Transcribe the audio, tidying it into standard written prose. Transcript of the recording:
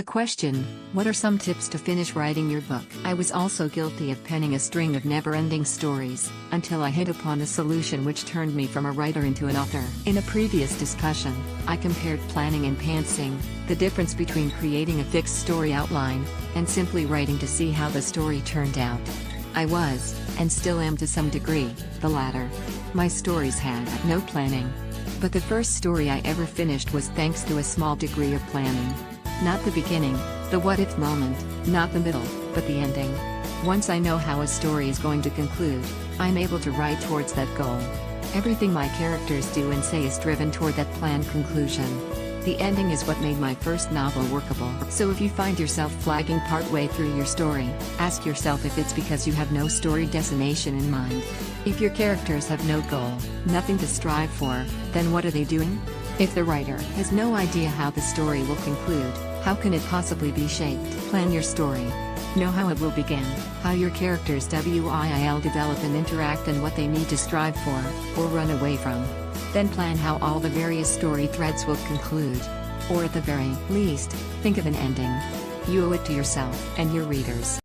The question, what are some tips to finish writing your book? I was also guilty of penning a string of never-ending stories, until I hit upon a solution which turned me from a writer into an author. In a previous discussion, I compared planning and pantsing, the difference between creating a fixed story outline, and simply writing to see how the story turned out. I was, and still am to some degree, the latter. My stories had no planning. But the first story I ever finished was thanks to a small degree of planning. Not the beginning, the what-if moment, not the middle, but the ending. Once I know how a story is going to conclude, I'm able to write towards that goal. Everything my characters do and say is driven toward that planned conclusion. The ending is what made my first novel workable. So if you find yourself flagging partway through your story, ask yourself if it's because you have no story destination in mind. If your characters have no goal, nothing to strive for, then what are they doing? If the writer has no idea how the story will conclude, how can it possibly be shaped? Plan your story. Know how it will begin, how your characters will develop and interact and what they need to strive for, or run away from. Then plan how all the various story threads will conclude. Or at the very least, think of an ending. You owe it to yourself and your readers.